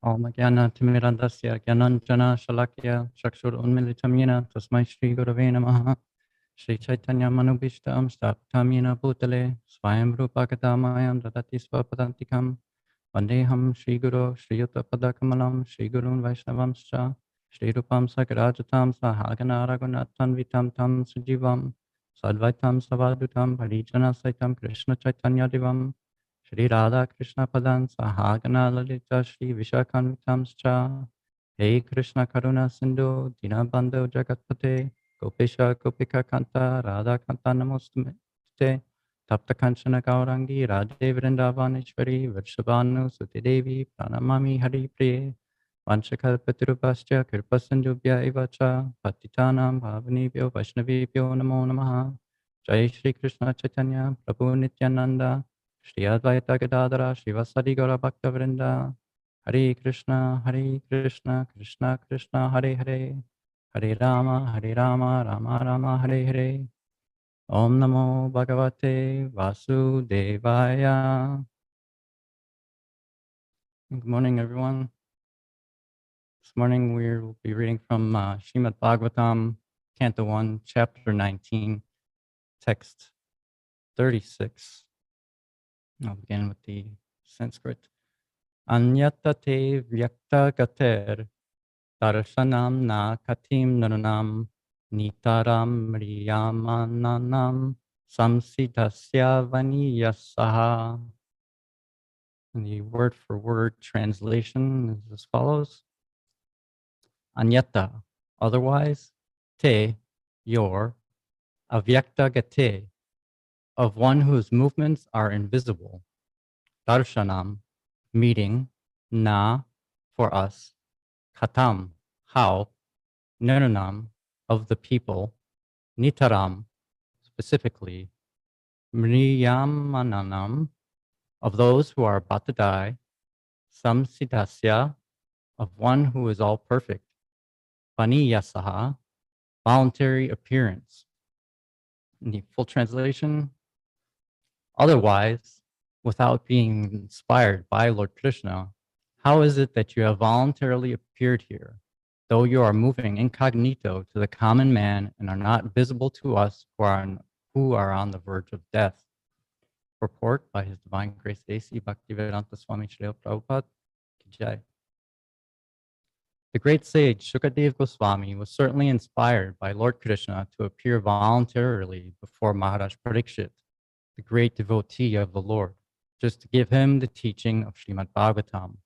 Om Jnana Timirandasya Gyananjana Shalakya Chakshur Unmilitam Yena Tasmai Shri Gurave Namaha Shri Chaitanya Manubhishtam Staptam Yena Bhutale Swayam Rupa Kadamayam Dadati Swapadantikam Vandeham Shri Guru Shri Yuta Padakamalam Shri Gurun Vaishnavamscha Shri Rupam Sakarajatam Sahagana Raghunathan Vitam Tam Sujivam Sadvaitam Savadutam Parijana Saitam Krishna Chaitanya Divam Shri Radha Krishna Padan Sahagana Lalita Shri Vishakhanvitamscha Hey Krishna Karuna Sindhu Dinabandhu Jagatpate Gopisha Gopika Kanta Radha Kanta Namostumte Tapta Kanchana Gaurangi Radhe Vrindavaneshwari Vrshabhanu Sutidevi Pranamami Hari Priye Vanchakalpatirupascha Kirpasandubhya Evacha Patitanam Bhavanibhyo Vaishnavibhyo Namo Namaha Jai Shri Krishna Chaitanya Prabhu Nityananda Shri Advaita Gadadara Shivasadi Gaura Bhakta Vrinda Hare Krishna Krishna Krishna Hare Hare Hare Rama Rama Rama Hare Hare Om Namo Bhagavate Vasudevaya. Good morning, everyone. This morning we will be reading from Srimad Bhagavatam, Canto 1, Chapter 19, Text 36. I'll begin with the Sanskrit. Anyata te vyakta gater darshanam na katim nanam nitaram riyamananam samsidasya vaniyasaha. And the word for word translation is as follows. Anyata, otherwise, te, your, avyakta gate, of one whose movements are invisible, darshanam, meeting, na, for us, katam, how, nirnam, of the people, nitaram, specifically, mriyamananam, of those who are about to die, samsidasya, of one who is all perfect, vaniyasaha, voluntary appearance. In the full translation, otherwise, without being inspired by Lord Krishna, how is it that you have voluntarily appeared here, though you are moving incognito to the common man and are not visible to us who are on the verge of death? Purport by His Divine Grace A.C. Bhaktivedanta Swami Srila Prabhupada Ki Jai. The great sage Śukadeva Gosvāmī was certainly inspired by Lord Krishna to appear voluntarily before Maharaj Parikshit, the great devotee of the Lord, just to give him the teaching of Srimad Bhagavatam.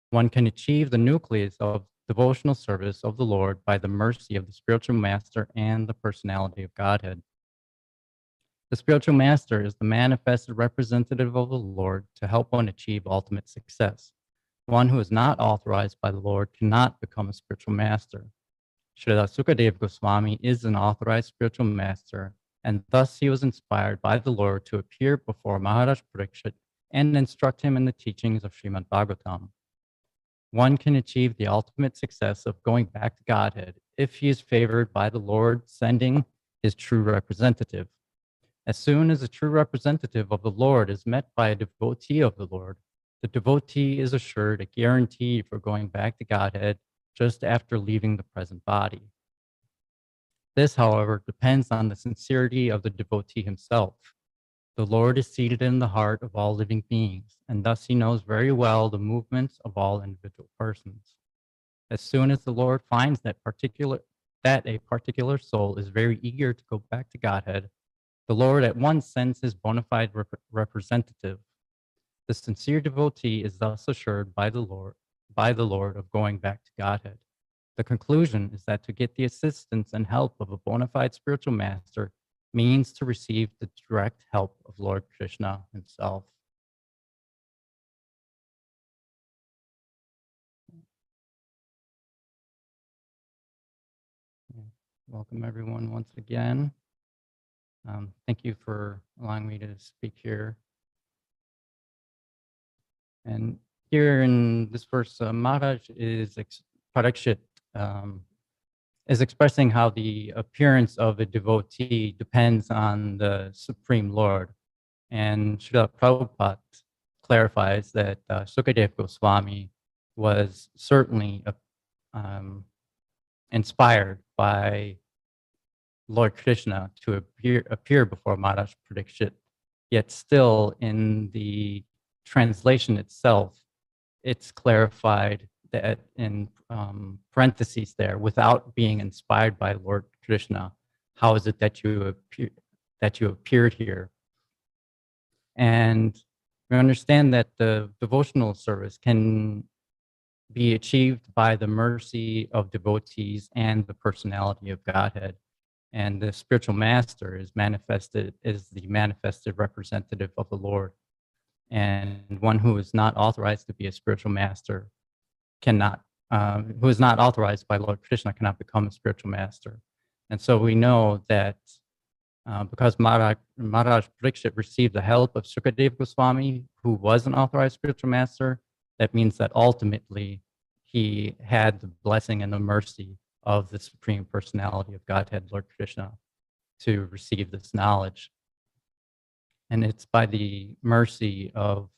One can achieve the nucleus of devotional service of the Lord by the mercy of the spiritual master and the personality of Godhead. The spiritual master is the manifested representative of the Lord to help one achieve ultimate success. One who is not authorized by the Lord cannot become a spiritual master. Srila Śukadeva Gosvāmī is an authorized spiritual master, and thus he was inspired by the Lord to appear before Maharaj Parikshit and instruct him in the teachings of Srimad Bhagavatam. One can achieve the ultimate success of going back to Godhead if he is favored by the Lord sending his true representative. As soon as a true representative of the Lord is met by a devotee of the Lord, the devotee is assured a guarantee for going back to Godhead just after leaving the present body. This, however, depends on the sincerity of the devotee himself. The Lord is seated in the heart of all living beings, and thus he knows very well the movements of all individual persons. As soon as the Lord finds that a particular soul is very eager to go back to Godhead, the Lord at once sends his bona fide representative. The sincere devotee is thus assured by the Lord of going back to Godhead. The conclusion is that to get the assistance and help of a bona fide spiritual master means to receive the direct help of Lord Krishna himself. Welcome everyone once again. Thank you for allowing me to speak here. And here in this verse, Maharaj Parikshit is expressing how the appearance of a devotee depends on the Supreme Lord. And Srila Prabhupada clarifies that Śukadeva Gosvāmī was certainly inspired by Lord Krishna to appear before Maharaj Parikshit, yet still in the translation itself, it's clarified that in parentheses there, without being inspired by Lord Krishna, how is it that you appeared here? And we understand that the devotional service can be achieved by the mercy of devotees and the personality of Godhead. And the spiritual master is the manifested representative of the Lord. And one who is not authorized to be a spiritual master who is not authorized by Lord Krishna cannot become a spiritual master. And so we know that because Maharaj Parikshit received the help of Śukadeva Gosvāmī, who was an authorized spiritual master, that means that ultimately he had the blessing and the mercy of the Supreme Personality of Godhead, Lord Krishna, to receive this knowledge. And it's by the mercy of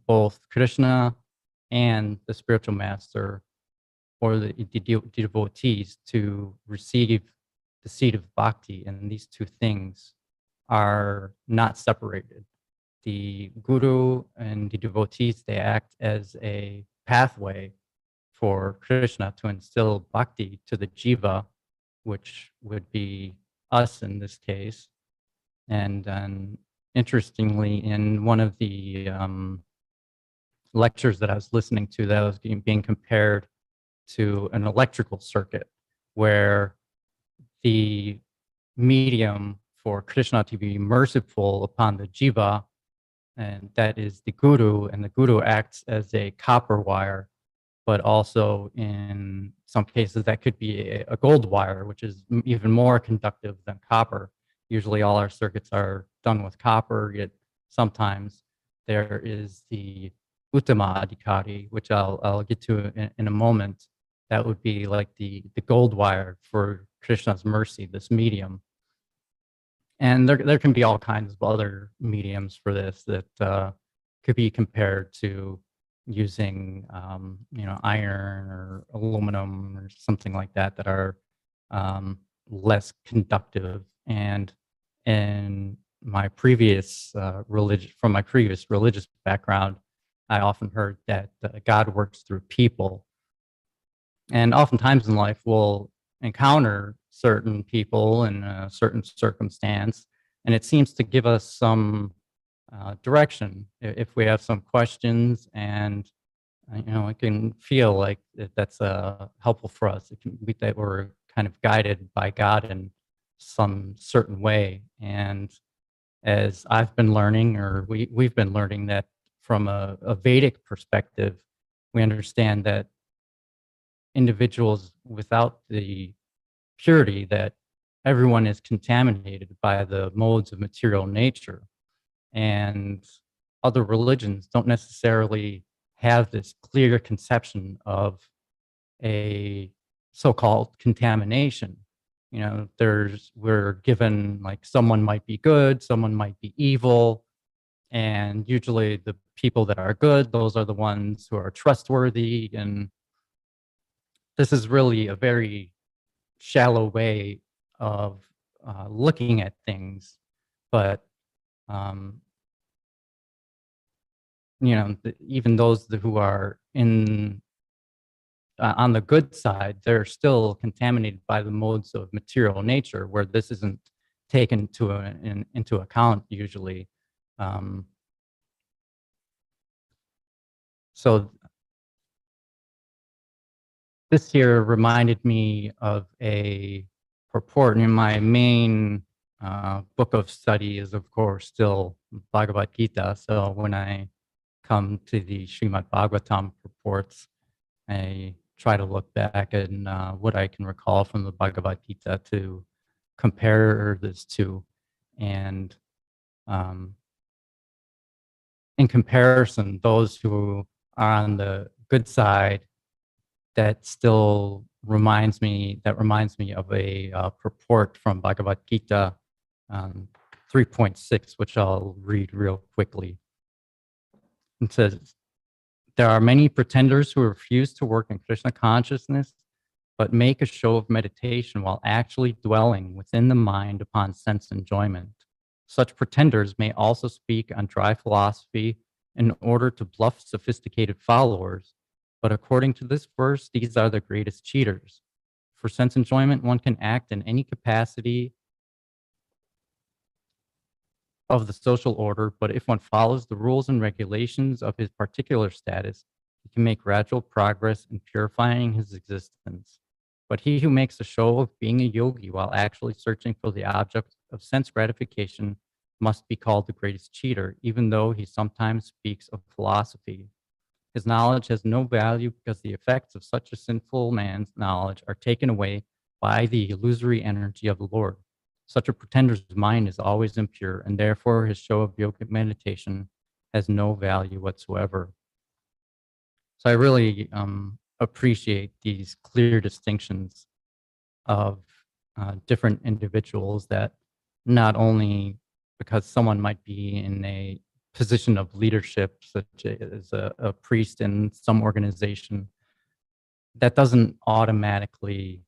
both Krishna and the spiritual master or the devotees to receive the seed of bhakti. And these two things are not separated. The guru and the devotees, they act as a pathway for Krishna to instill bhakti to the jiva, which would be us in this case. And then interestingly, in one of the lectures that I was listening to, that was being compared to an electrical circuit where the medium for Krishna to be merciful upon the jiva, and that is the guru, and the guru acts as a copper wire, but also in some cases that could be a gold wire, which is even more conductive than copper. Usually all our circuits are done with copper, yet sometimes there is the Uttama Adhikari, which I'll get to in a moment. That would be like the gold wire for Krishna's mercy, this medium. And there can be all kinds of other mediums for this that could be compared to using iron or aluminum or something like that that are less conductive. And in my previous from my previous religious background, I often heard that God works through people. And oftentimes in life, we'll encounter certain people in a certain circumstance, and it seems to give us some direction if we have some questions, and it can feel like that's helpful for us. It can be that we're kind of guided by God in some certain way. And as I've been learning, or we've been learning, that from a Vedic perspective, we understand that individuals without the purity, that everyone is contaminated by the modes of material nature. And other religions don't necessarily have this clear conception of a so-called contamination. We're given like someone might be good, someone might be evil, and usually the people that are good, those are the ones who are trustworthy. And this is really a very shallow way of looking at things. But even those who are on the good side, they're still contaminated by the modes of material nature, where this isn't taken into account usually. So this here reminded me of a purport. In my main book of study is, of course, still Bhagavad Gita. So when I come to the Srimad Bhagavatam purports, I try to look back at what I can recall from the Bhagavad Gita to compare this to. And in comparison, those who are on the good side, that still reminds me of a purport from Bhagavad Gita 3.6, which I'll read real quickly. It says, There are many pretenders who refuse to work in Krishna consciousness, but make a show of meditation while actually dwelling within the mind upon sense enjoyment. Such pretenders may also speak on dry philosophy in order to bluff sophisticated followers, but according to this verse, these are the greatest cheaters. For sense enjoyment, one can act in any capacity of the social order, but if one follows the rules and regulations of his particular status, he can make gradual progress in purifying his existence. But he who makes a show of being a yogi while actually searching for the object of sense gratification must be called the greatest cheater, even though he sometimes speaks of philosophy. His knowledge has no value because the effects of such a sinful man's knowledge are taken away by the illusory energy of the Lord. Such a pretender's mind is always impure, and therefore his show of yogic meditation has no value whatsoever. So I really appreciate these clear distinctions of different individuals, that not only because someone might be in a position of leadership, such as a priest in some organization, that doesn't automatically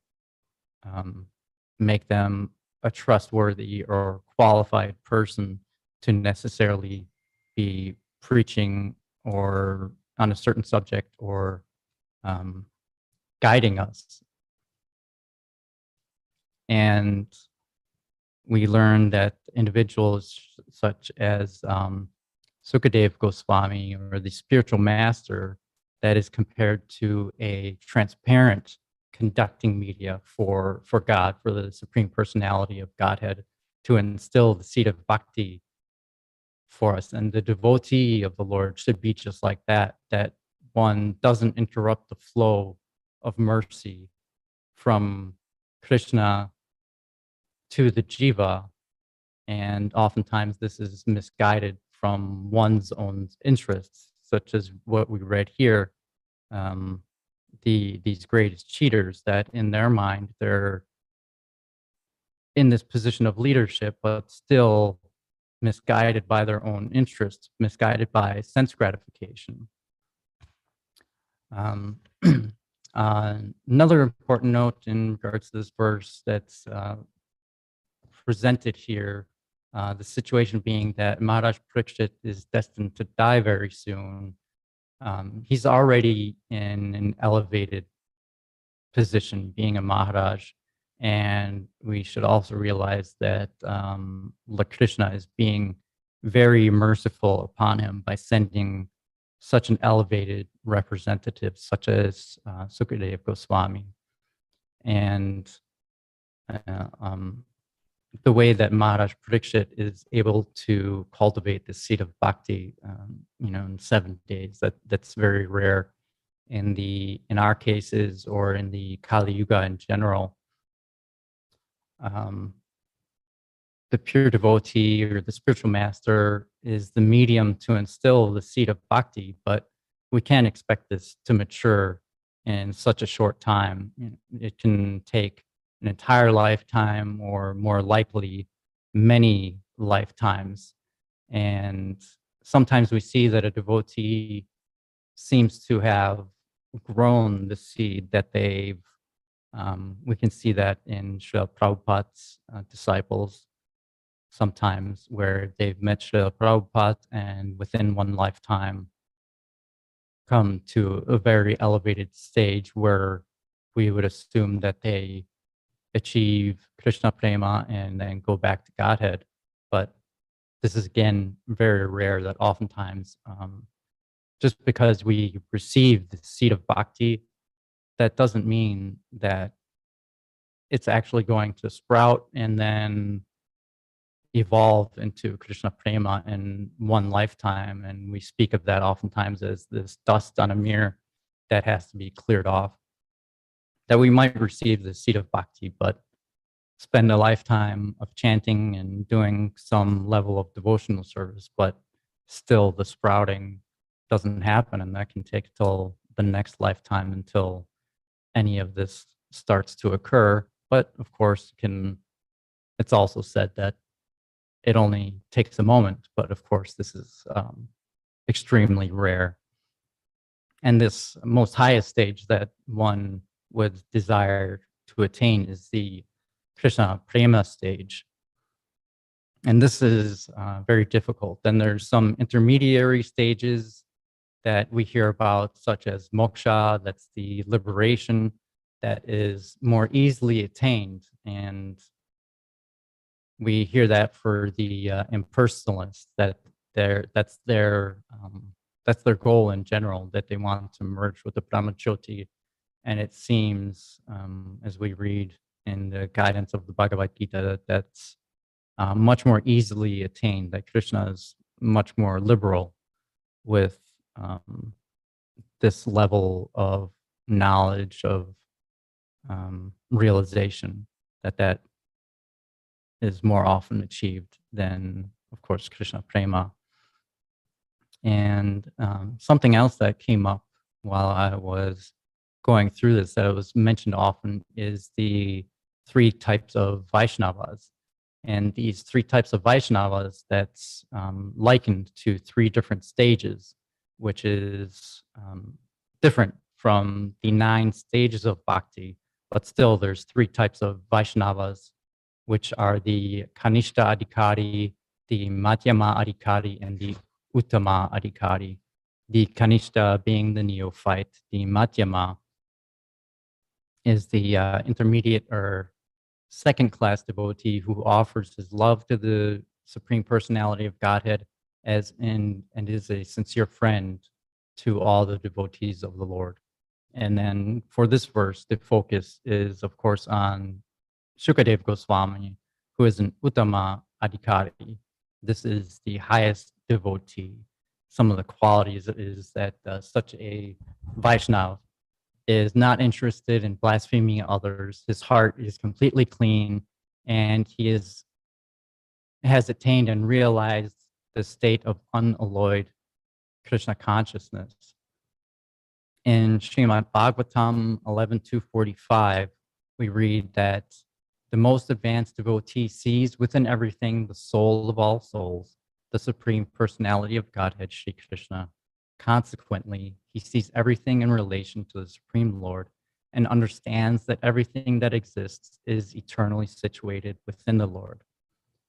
make them a trustworthy or qualified person to necessarily be preaching or on a certain subject or guiding us. And we learn that individuals such as Śukadeva Gosvāmī, or the spiritual master, that is compared to a transparent conducting media for God, for the Supreme Personality of Godhead, to instill the seed of bhakti for us. And the devotee of the Lord should be just like that, that one doesn't interrupt the flow of mercy from Krishna to the jiva. And oftentimes this is misguided from one's own interests, such as what we read here, these greatest cheaters, that in their mind, they're in this position of leadership, but still misguided by their own interests, misguided by sense gratification. Another important note in regards to this verse that's presented here, the situation being that Maharaj Parikshit is destined to die very soon. He's already in an elevated position, being a Maharaj, and we should also realize that Lord Krishna is being very merciful upon him by sending such an elevated representative, such as Śukadeva Gosvāmī. And the way that Maharaj Parikshit is able to cultivate the seed of bhakti, in 7 days, that's very rare in our cases, or in the Kali Yuga in general. The pure devotee or the spiritual master is the medium to instill the seed of bhakti, but we can't expect this to mature in such a short time. It can take an entire lifetime, or more likely many lifetimes. And sometimes we see that a devotee seems to have grown the seed that they've, we can see that in Srila Prabhupada's disciples sometimes, where they've met Srila Prabhupada and within one lifetime come to a very elevated stage where we would assume that they achieve Krishna Prema and then go back to Godhead. But this is, again, very rare, that oftentimes just because we receive the seed of bhakti, that doesn't mean that it's actually going to sprout and then evolve into Krishna Prema in one lifetime. And we speak of that oftentimes as this dust on a mirror that has to be cleared off. That we might receive the seed of bhakti, but spend a lifetime of chanting and doing some level of devotional service, but still the sprouting doesn't happen, and that can take till the next lifetime until any of this starts to occur. But of course, it's also said that it only takes a moment, but of course this is extremely rare. And this most highest stage that one would desire to attain is the Krishna Prema stage. And this is very difficult. Then there's some intermediary stages that we hear about, such as moksha, that's the liberation that is more easily attained. And we hear that for the impersonalists, that's their goal in general, that they want to merge with the Brahmajyoti. And it seems, as we read in the guidance of the Bhagavad Gita, that that's much more easily attained, that Krishna is much more liberal with this level of knowledge, of realization, that is more often achieved than, of course, Krishna Prema. And something else that came up while I was going through this that was mentioned often is the three types of Vaishnavas. And these three types of Vaishnavas, that's likened to three different stages, which is different from the 9 stages of bhakti, but still there's three types of Vaishnavas, which are the Kanishta Adhikari, the Madhyama Adhikari, and the Uttama Adhikari. The Kanishta being the neophyte, the Madhyama is the intermediate or second-class devotee who offers his love to the Supreme Personality of Godhead and is a sincere friend to all the devotees of the Lord. And then for this verse, the focus is, of course, on Śukadeva Gosvāmī, who is an Uttama Adhikari. This is the highest devotee. Some of the qualities is that such a Vaishnava is not interested in blaspheming others. His heart is completely clean, and he has attained and realized the state of unalloyed Krishna consciousness. In Srimad Bhagavatam 11.245, we read that the most advanced devotee sees within everything the soul of all souls, the Supreme Personality of Godhead, Shri Krishna. Consequently, he sees everything in relation to the Supreme Lord and understands that everything that exists is eternally situated within the Lord.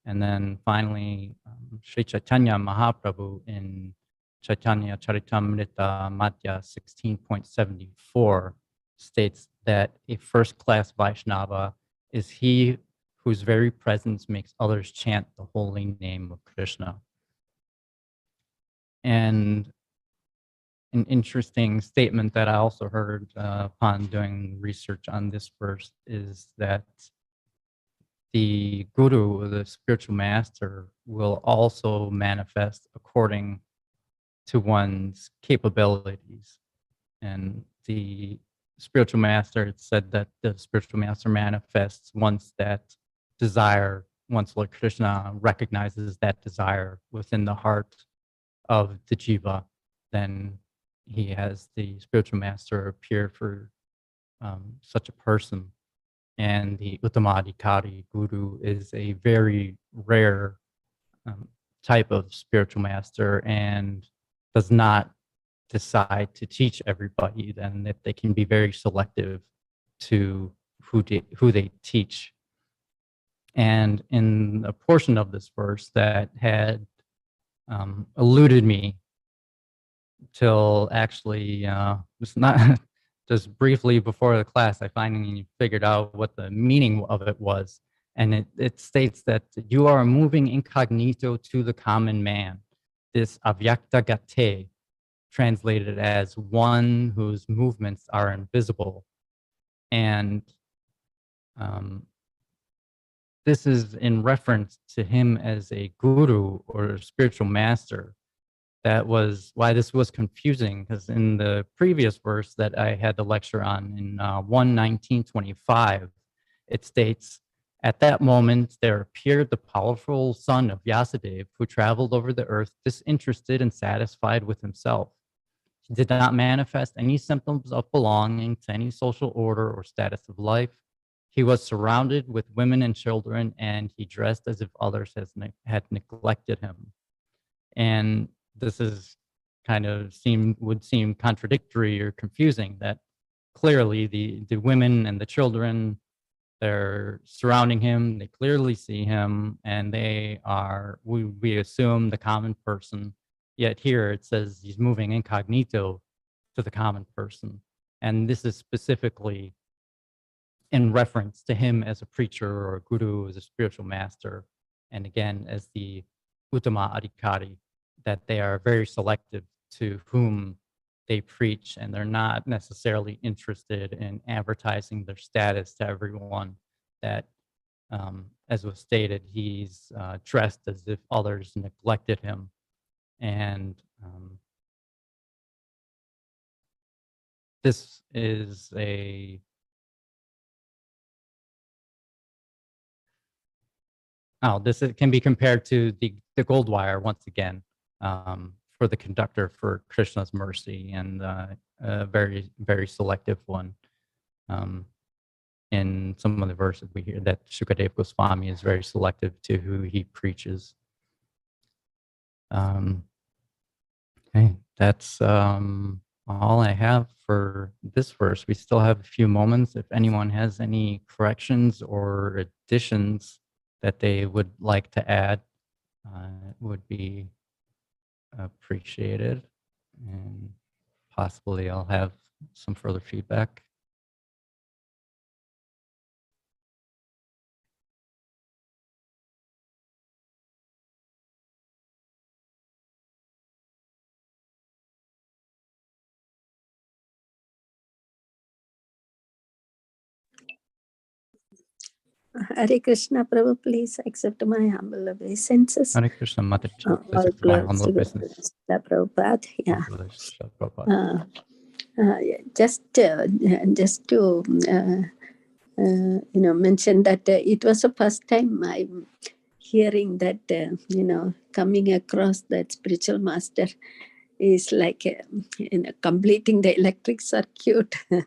And then finally, Sri Chaitanya Mahaprabhu in Chaitanya Charitamrita Madhya 16.74 states that a first-class Vaishnava is he whose very presence makes others chant the holy name of Krishna. And an interesting statement that I also heard upon doing research on this verse is that the guru, the spiritual master, will also manifest according to one's capabilities. And the spiritual master, it said that the spiritual master manifests once that desire, once Lord Krishna recognizes that desire within the heart of the jiva, then he has the spiritual master appear for such a person. And the Uttamadhikari guru is a very rare type of spiritual master and does not decide to teach everybody, then that they can be very selective to who they teach. And in a portion of this verse that had eluded me till actually just briefly before the class, I finally figured out what the meaning of it was. And it states that you are moving incognito to the common man. This avyakta gate, translated as one whose movements are invisible. And this is in reference to him as a guru or a spiritual master. That was why this was confusing, because in the previous verse that I had the lecture on in 1:19:25, it states, at that moment there appeared the powerful son of Vyasadeva, who traveled over the earth disinterested and satisfied with himself. He did not manifest any symptoms of belonging to any social order or status of life. He was surrounded with women and children, and he dressed as if others had neglected him. And this is kind of would seem contradictory or confusing, that clearly the women and the children, they're surrounding him, they clearly see him, and they are, we assume, the common person. Yet here it says he's moving incognito to the common person. And this is specifically in reference to him as a preacher or a guru, as a spiritual master. And again, as the Uttama Adhikari, that they are very selective to whom they preach, and they're not necessarily interested in advertising their status to everyone. That, as was stated, he's dressed as if others neglected him. And this is a can be compared to the gold wire once again, for the conductor for Krishna's mercy, and a very, very selective one. In some of the verses we hear that Śukadeva Gosvāmī is very selective to who he preaches. Okay, that's all I have for this verse. We still have a few moments. If anyone has any corrections or additions that they would like to add, it would be appreciated, and possibly I'll have some further feedback. Hare Krishna, Prabhu, please accept my humble obeisances. Hare Krishna, Mataji, please All accept my glories humble to obeisance. Prabhupada. Yeah. All glories to Prabhupada. Just to mention that it was the first time I'm hearing that coming across that spiritual master is like completing the electric circuit and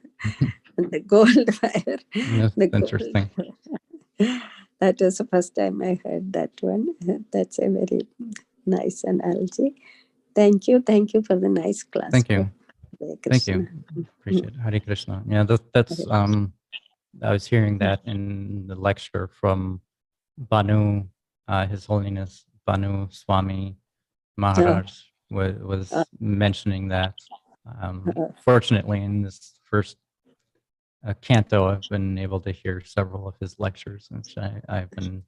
the gold wire. Yes, interesting. That was the first time I heard that one. That's a very nice analogy. Thank you for the nice class. Thank you. Thank you. Krishna. Appreciate it. Hare Krishna. Yeah, that's I was hearing that in the lecture from Banu, His Holiness Banu Swami Maharaj was mentioning that. Fortunately, in this first canto, I've been able to hear several of his lectures, which I've been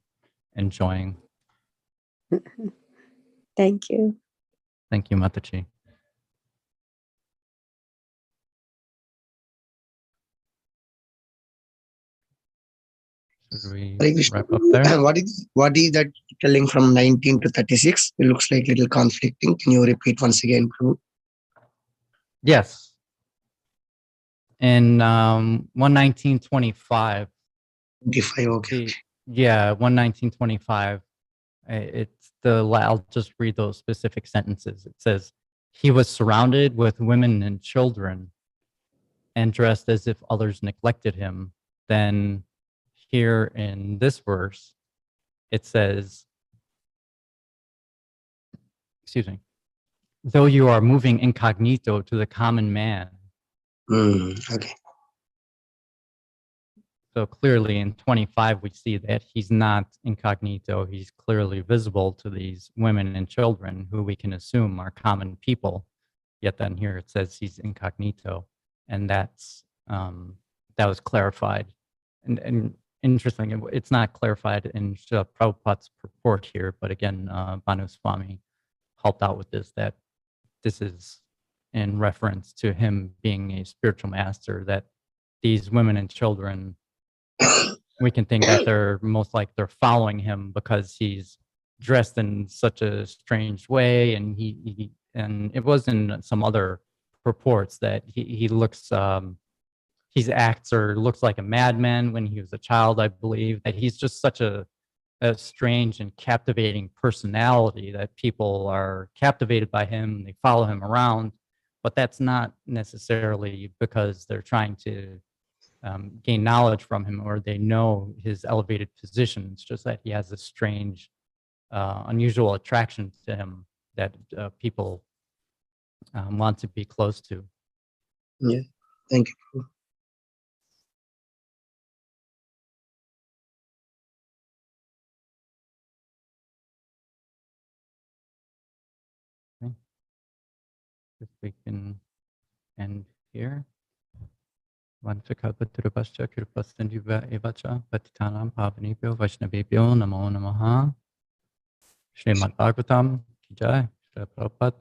enjoying. Thank you. Thank you, Mataji. Should we wrap up there? What is that telling from 19 to 36? It looks like little conflicting. Can you repeat once again, Prabhu? Yes. In 119.25. 25, okay. Yeah, 119.25. It's I'll just read those specific sentences. It says, he was surrounded with women and children and dressed as if others neglected him. Then here in this verse, it says, excuse me, though you are moving incognito to the common man. Okay. So clearly in 25, we see that he's not incognito. He's clearly visible to these women and children who we can assume are common people. Yet then here it says he's incognito. And that's that was clarified. And interesting, it's not clarified in Prabhupada's purport here, but again, Banu Swami helped out with this, that this is in reference to him being a spiritual master, that these women and children, we can think that they're most like they're following him because he's dressed in such a strange way, and he and it was in some other purports that he looks he acts or looks like a madman when he was a child, I believe, that he's just such a strange and captivating personality that people are captivated by him, they follow him around, but that's not necessarily because they're trying to gain knowledge from him or they know his elevated position. It's just that he has a strange, unusual attraction to him that people want to be close to. Yeah. Thank you, Prabhu. If we can end here. Vanchakalpatarubhascha kripasindiva evacha patitanam pavanebhyo vaishnavebhyo namo namaha. Srimad Bhagavatam ki jai. Shri Prabhupada